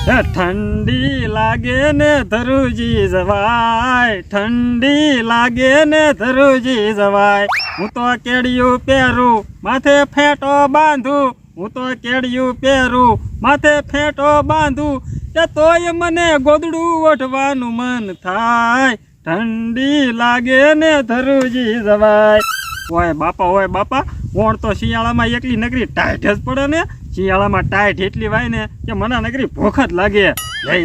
ઠંડી લાગે ને ધરુજી જવાય, ઠંડી લાગે ને ધરુજી જવાય. હું તો કેડિયું પહેરું માથે ફેંટો બાંધું, હું તો કેડિયું પહેરું માથે ફેંટો બાંધું, કે તોય મને ગોદડું ઓઢવાનું મન થાય. ઠંડી લાગે ને ધરુજી જવાય. ઓય બાપા કોણ તો શિયાળામાં એકલી નગરી ટાઈટ જ પડે ને. શિયાળામાં ટાઈટ એટલી વાય ને કે મને નગરી ભૂખ જ લાગે.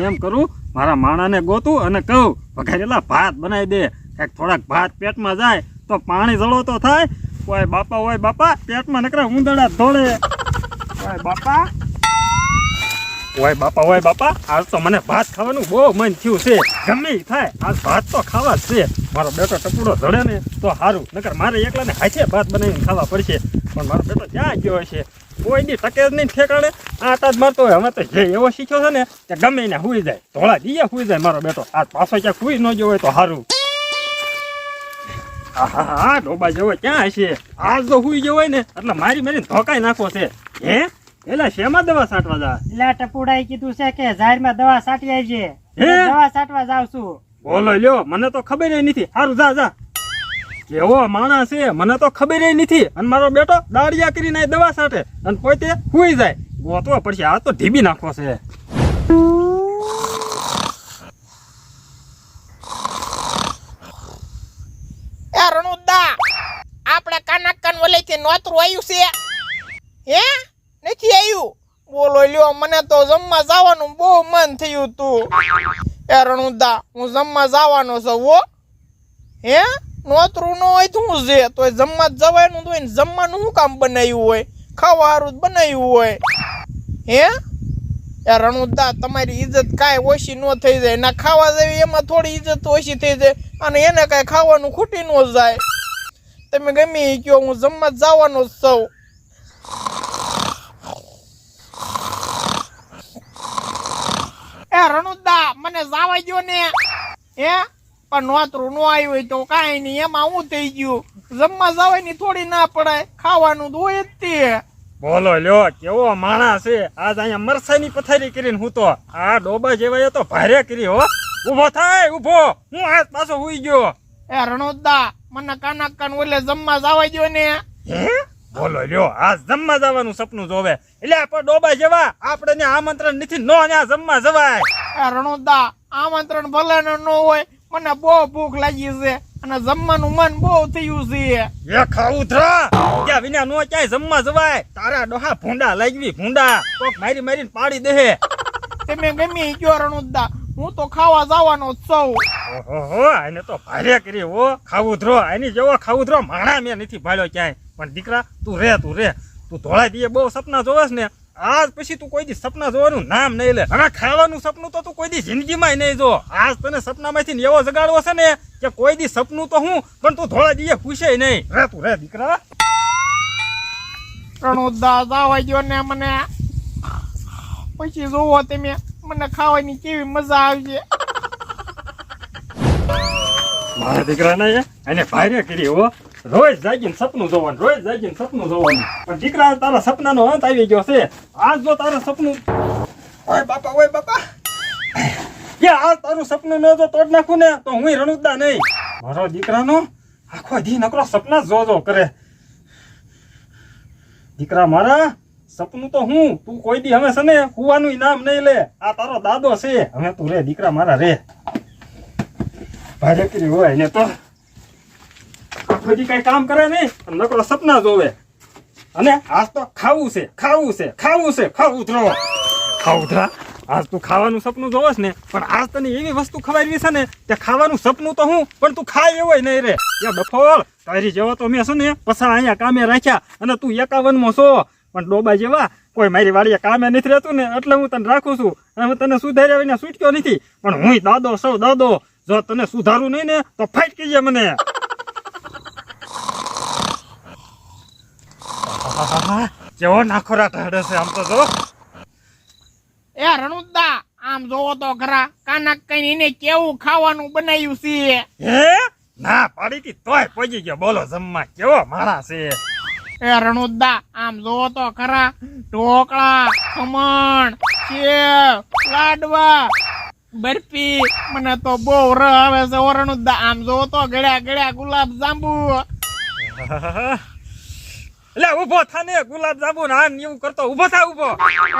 એમ કરું, મારા માણાને ગોતું અને કહું વઘારેલા ભાત બનાવી દે. કાંઈક થોડાક ભાત પેટમાં જાય તો પાણી જળો તો થાય. ઓય બાપા પેટમાં નકરા ઉંદરડા ધોળે. ઓય બાપા આજ તો મને ભાત ખાવાનું બહુ મન થયું છે. ગમે ઈ થાય આજ ભાત તો ખાવા જ છે. મારો બેટો ટપુડો ધડે ને તો સારું, નકર મારે એકલાને હાથે ભાત બનાવીને ખાવા પડશે. પણ મારો બેટો ક્યાં ગયો છે? કોઈ દી ટકે જ નહીં ઠેકાણે આટા જ મારતો હોય. હવે તો જે એવો શીખ્યો છે ને કે ગમે એને હુઈ જાય, ધોળા દીએ હુઈ જાય મારો બેટો. આજ પાછો ક્યાંક હુઈ ન ગયો હોય તો સારું. હા ડોબા જેવો ક્યાં હશે? આજ તો હુઈ ગયો હોય ને એટલે મારી ધોકાઈ નાખો છે. હે એલા શેમાં દવા છાંટવા જા? એલા ટપુડાએ કીધું છે કે ઝાડમાં દવા છાંટી આવજે. દવા છાંટવા જાવ છું. બોલો લ્યો, મને તો ખબર નથી. સારું જા. કેવો માણસ છે મને તો ખબર નથી. અને મારો બેટો દાડિયા કરીને દવા છાંટે અને પોતે હુઈ જાય. ગોતવા પડશે, આ તો ઢીબી નાખો છે. એ રણુદા, આપણે કાનાકાન વલેથી નોતરું આવ્યું છે? હે નથી આવ્યું? બોલો લ્યો, મને તો જમવા જવાનું બહુ મન થયું તું. એ રણુદા, હું જમવા જવાનો છું હો. હે નોતરું ન હોય તો હું છે તો જમવા જ જવાનું હોય ને. જમવાનું શું કામ બનાવ્યું હોય? ખાવા હારું જ બનાવ્યું હોય. હે એ રણુદા, તમારી ઇજ્જત કાંઈ ઓછી ન થઈ જાય. ના ખાવા જેવી એમાં થોડી ઇજ્જત ઓછી થઈ જાય અને એને કાંઈ ખાવાનું ખૂટી ન જાય. તમે ગમે એ કહો, હું જમવા જવાનો જ છું. એ રણુદા, મને જાવા ગયો ને. હે પણ નોતરું ન આવ્યું હોય તો કાંઈ નહીં, એમાં હું થઈ ગયું. જમવા જવાની થોડી ના પડાય, ખાવાનું તો હોય જ તે. બોલો લ્યો, કેવો માણસ છે. આજ અહીંયા મરસાની પથારી કરીને હું તો આ ડોબા જેવાય તો ભારે કરી હો. ઊભો થાય, ઊભો. હું આજ પાછો હુઈ ગયો. એ રણુદા, મને કાનાકાન ઓલે જમવા જવા ગયો ને. હે બોલો લ્યો, આજ જમવા જવાનું સપનું જોવે. એટલે આપણે ડોબા જેવા આપણે ને આમંત્રણ નથી, નો ન્યા જમવા જવાય. એ રણુદા, આમંત્રણ ભલે ન હોય, મને બહુ ભૂખ લાગી છે અને જમવાનું મન બહુ થયું છે. એ ખાવું ધરા ત્યાં વિના નો ક્યાંય જમવા જવાય. તારા ડોહા ભૂંડા લાગવી, ભૂંડા કોક મારીને પાડી દે. તમે ગમે ગયો રણુદા, હું તો ખાવા જવાનો જ છું. ઓહો, એને તો ભારે કરી હો. ખાવું ધરો એની જેવો ખાવું ધરો માણા મેં નથી ભાળ્યો ક્યાંય. પણ દીકરા તું રે તું ધોળા દીએ બહુ સપના જોવેસ ને. આજ પછી તું કોઈ દી સપના જોવાનું નામ નહીં લે. હવે ખાવાનું સપનું તો તું કોઈ દી જિંદગીમાં નહીં જો. આજ તને સપનામાંથી એવો જગાડવો છે ને કે કોઈ દી સપનું તો હું પણ તું ધોળા દીએ ખુશે નહીં. તું રે દીકરા. રણુદા જવા ગયો ને મને. પછી જોવો તમે મને ખાવાની કેવી મજા આવશે. મારા દીકરાને એને ભારે કરી હો. રોજ જાગીને સપનું જોવાનું. પણ દીકરા, તારા સપનાનો અંત આવી ગયો છે. આજ જો તારા સપનું ઓય બાપા કે આજ તારું સપનું ન જો તોડ નાખું ને તો હું રણુદા નહીં. મારો દીકરાનો આખો દી નકરો સપના જો કરે. દીકરા મારા, સપનું તો હું તું કોઈ દી હવે છે ને હુવાનું નામ નહીં લે. આ તારો દાદો છે. હવે તું રે દીકરા મારા રે. ભારે કરી હોય ને તો બધી કઈ કામ કરે નહીં, નકરો સપના જોવે. અને આજ તો ખાવું ધરા. આજ તું ખાવાનું સપનું જોવસ ને, પણ આજ તને એવી વસ્તુ ખવાડવી છે ને કે ખાવાનું સપનું તો હું પણ તું ખાય એવો નહીં રે. એ બફોલ તારી જેવા તો મેં છે ને પછા અહીંયા કામે રાખ્યા અને તું 51મો છો. પણ ડોબા જેવા કોઈ મારી વાડીએ કામે નથી રહેતું ને એટલે હું તને રાખું છું. અને હું તને સુધાર્યા વિના છૂટક્યો નથી. પણ હું દાદો સૌ દાદો. જો તને સુધારું નહીં ને તો ફાઈટ કીજે મને. કેવો નાખોરા ઢળે છે આમ તો જો. એ રણુદા, આમ જોવો તો ખરા, કાના કઈ એને કેવું ખાવાનું બનાવ્યું છે. હે ના પાડી હતી તોય પહોંચી ગયો. બોલો જમવા કેવો માણસ છે. એ રણુદા, આમ જોવો તો ખરા, ઢોકળા, ખમણ, સેવ લાડવા બરફી મને તો બહુ ર આવે છે ઓરણુદા આમ જો તો ગળ્યા ગળ્યા ગુલાબ જાંબુ એટલે ઊભો થાને ગુલાબ જાંબુ ના એવું કરતો ઊભો થા ઊભો.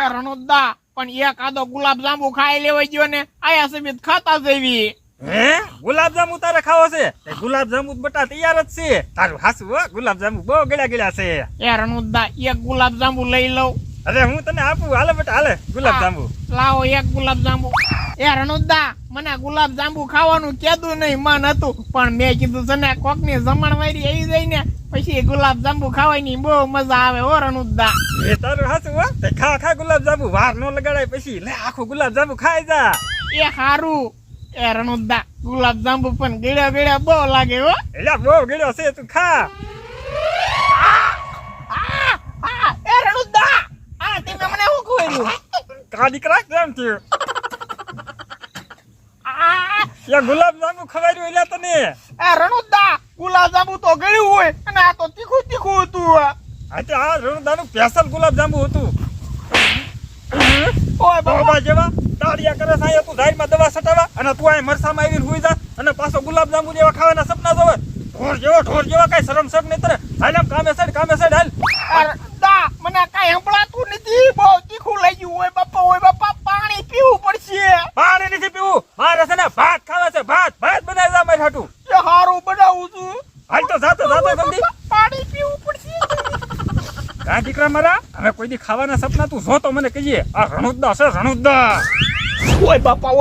એ રણુદા પણ એક આદો ગુલાબ જાંબુ ખાઈ લેવા ગયો ને આયા સબીત ખાતા જવી. હે ગુલાબ જાંબુ તારે ખાવો છે? એ ગુલાબ જાંબુ બટા તૈયાર જ છે તારું હાસુ હો ગુલાબ જાંબુ બહુ ગળ્યા ગળ્યા છે. એ રણુદા એક ગુલાબ જાંબુ લઈ લઉં. અરે હું તને આપું હાલે બટા હાલે ગુલાબ જાંબુ. લાવો એક ગુલાબ જાંબુ. એ રણુદા મને ગુલાબ જાંબુ ખાવાનું કીધું નહીં મન હતું પણ મેં કીધું છે ને કોક ની જમણવારી આવી જાય ને પછી ગુલાબ જાંબુ ખાવાની બહુ મજા આવે હો રણુદા. એ તારું હાસુ હો તે ખા ખા ગુલાબ જાંબુ વાર નો લગાડાય પછી લે આખું ગુલાબ જાંબુ ખાઈ જા. એ હારું. એ રણુદા ગુલાબ જાંબુ પણ ગળ્યા ગળ્યા બહુ લાગે હો. એટલે બહુ ગળ્યો છે તું ખા. એ રણુદા આ તમે મને શું ખવડાવ્યું? કા દીકરા કેમ થયું? યા ગુલાબ જાંબુ ખવાયું એટલે તને. એ રણુદા ગુલાબ જાંબુ તો ગળ્યું હોય અને આ તો તીખું તીખું હતું. આજે આ રણુદાનું સ્પેશિયલ ગુલાબ જાંબુ હતું. ઓય બાબા બાબા જેવા તાળિયા કરે છે અહીંયા તું ઝાડમાં દવા સટાવા અને તું અહીં મરસામાં આવીને હુઈ જા અને પાછો ગુલાબ જાંબુ જેવા ખાવાના સપના જોવે. ઢોર જેવા કઈ શરમ શક નહીં તને. હાલ આમ કામે સાઈડ હાલ. દા મને કઈ સંભળાતું નથી બહુ તીખું લઈ ગયું. ઓય બાપા પાણી પીવું પડશે. પાણી નથી પીવું મારે છે ને ભાત ખાવા છે ભાત બનાવી જા મારી હાટું. એ હારું બનાવું છું. હાલ તો જાતો જલ્દી. પાણી પીવું પડશે. કા દીકરા મારા હવે કોઈ દી ખાવાના સપના તું જો તો મને કહીએ. આ રણુદા છે રણુદા. ઓય બાપા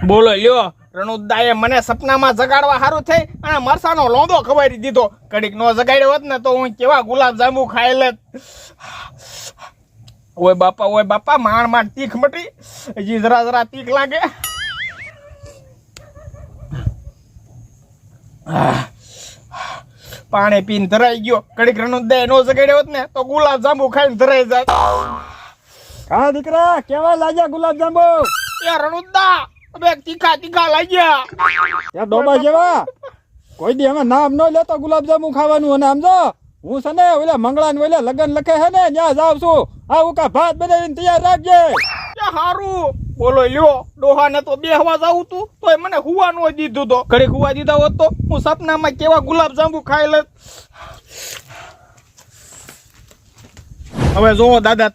બોલો લ્યો રણુદાએ મને સપનામાં જગાડવા સારું થઈ અને મરસાનો લોંદો ખવારી દીધો. કડીક નો જગાડ્યો હોત ને તો હું કેવા ગુલાબ જાંબુ ખાઈ લેત. ઓય બાપા માંડ તીખ મટી હજી જરા તીખ લાગે. પાણી પીને ધરાઈ ગયો. કડીક રણુદાએ નો જગાડ્યો હોત ને તો ગુલાબ જાંબુ ખાઈને ધરાઈ જાત. કા દીકરા કેવા લાગ્યા ગુલાબ જાંબુ? એ રણુદા બે તીખા લાગ્યા. ત્યાં ડોબા જેવા કોઈ દી અમે નામ ન લેતો ગુલાબ જાંબુ ખાવાનું. અને આમ જો હું છે ને ઓલા મંગળા ને ઓલા લગન લખે છે ને ત્યાં જાવ છું. આવું કા ભાત બનાવીને તૈયાર રાખજે. એ હારું. બોલો લ્યો ડોહાને તો બેહવા જાવું તું તોય મને હુવા નો દીધું. તો ઘડીક હુવા દીધા હોત તો હું સપનામાં કેવા ગુલાબ જાંબુ ખાઈ લેત. હવે જોવો દાદા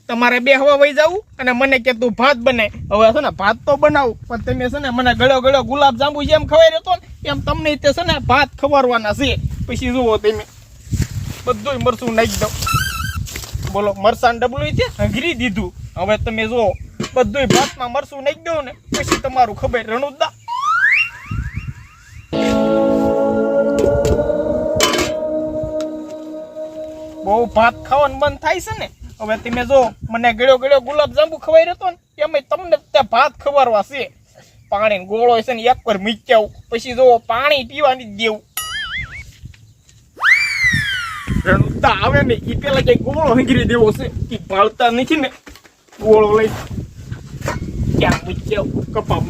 તમારે બેહવા વઈ જાવું અને મને કે તું ભાત બનાય. હવે છે ને ભાત તો બનાવું પણ તમે છે ને મને ગળ્યો ગુલાબ જાંબુ જેમ ખવાઈ રહ્યો ને એમ તમને તે છે ને ભાત ખવારવાના છે. પછી જુઓ તમે બધું મરચું નાખી દો. બોલો મરચાં ડબલું છે હંગરી દીધું. હવે તમે જુઓ બધું ભાતમાં મરચું નાખી દો ને પછી તમારું ખબર રણુદા. બહુ ભાત ખાવાનું બંધ થાય છે ને. હવે તમે જો મને ગળ્યો ગુલાબ જાંબુ ખવાઈ રહ્યો ને એમ તમને ત્યાં ભાત ખવારવા છે. પાણી ગોળો છે ને એક વાર મૂક્યા પછી જો પાણી પીવાની જ દેવું. રણુદા આવે ને એ પેલા કઈ ગોળો હંગરી દેવો છે. એ પાળતા નથી ને ગોળો લઈ ક્યાં મૂક્યા કપામ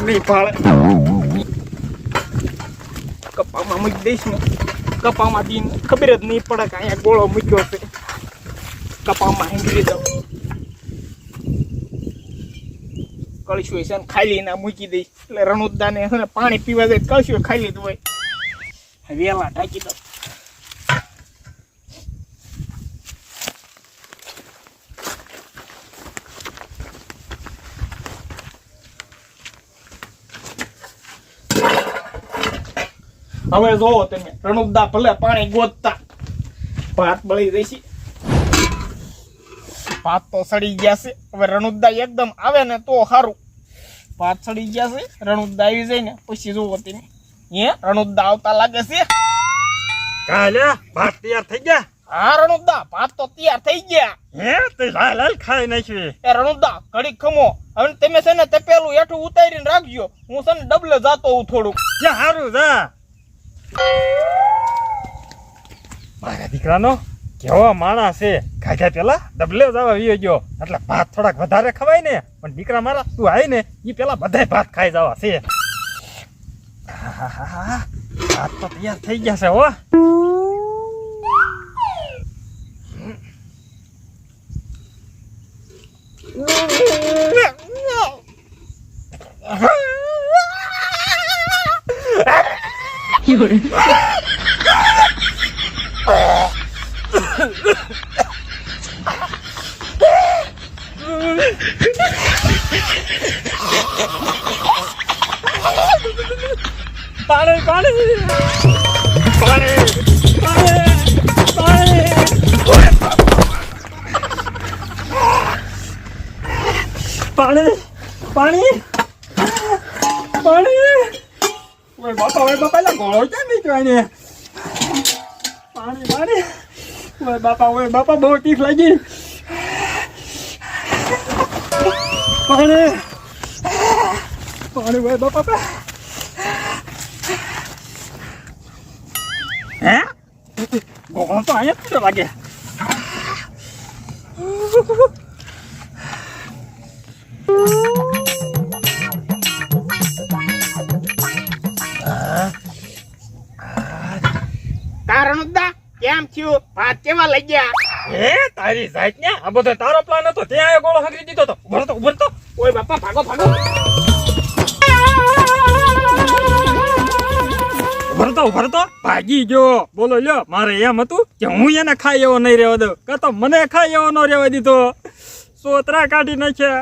નહીં પાળે. કપામાં મૂકી દઈશ ને કપામાં દીન ખબર જ નહીં પડે કે અહીંયા ગોળો મૂક્યો છે. કપામાં હેંગરી દઉં. કળશું છે ને ખાલી ના મૂકી દઈશ એટલે રણુદાને છે ને પાણી પીવા જાય કળશું ખાઈ લીધું હોય. વેલા ઢાંકી દઉં. હવે જોવો તમે રણુદા ભલે પાણી ગોતતા ભાત બળી જશે. ભાત તો સડી ગયા છે. હવે રણુદા એકદમ આવે ને તો સારું. ભાત સડી ગયા છે રણુદા આવી જાય ને પછી જોવો તમે. હે રણુદા આવતા લાગે છે. કાલે ભાત તૈયાર થઈ ગયા. હા રણુદા ભાત તો તૈયાર થઈ ગયા. હે તે લાલ લાલ ખાઈ નાખી. એ રણુદા ઘડીક ખમો. હવે તમે છે ને તપેલું હેઠું ઉતારીને રાખજો. હું છે ને ડબલે જાતો હું થોડુંક. જા હારું જા. મારા દીકરાનો કેવો માણસ છે. ખાધા પેલા ડબલે જવા વિયો ગયો એટલે ભાત થોડાક વધારે ખવાય ને. પણ દીકરા મારા તું આવી ને એ પેલા બધાય ભાત ખાઈ જવા છે. આહાહાહા, ભાત તો તૈયાર થઈ ગયા છે હો. પાણી પાણી પાણી પાણી પાણી પાણી પાણી. ઓય બાપા એલા ગોળો કેમ નીકળ્યો ને. પાણી પાણી. ઓય બાપા બહુ તીખ લાગી. પાણી પાણી. ઓય બાપા હે ગોળો તો અહીંયા જ લાગે. રણુદા કેમ થયું? ભાત કેવા લઈ ગયા? હે તારી જાત ને આ બધો તારો પ્લાન હતો. ત્યાં આયો ગોળો હગરી દીધો તો. ઉભર તો ઓય બાપા ભાગો ભાગો. ઉભર તો ભાગી ગયો. બોલો લ્યો મારે એમ હતું કે હું એને ખાઈ એવો નહીં રહેવા દઉં. કાં તો મને ખાઈ એવો ન રહેવા દીધો. સોતરા કાઢી નાખ્યા.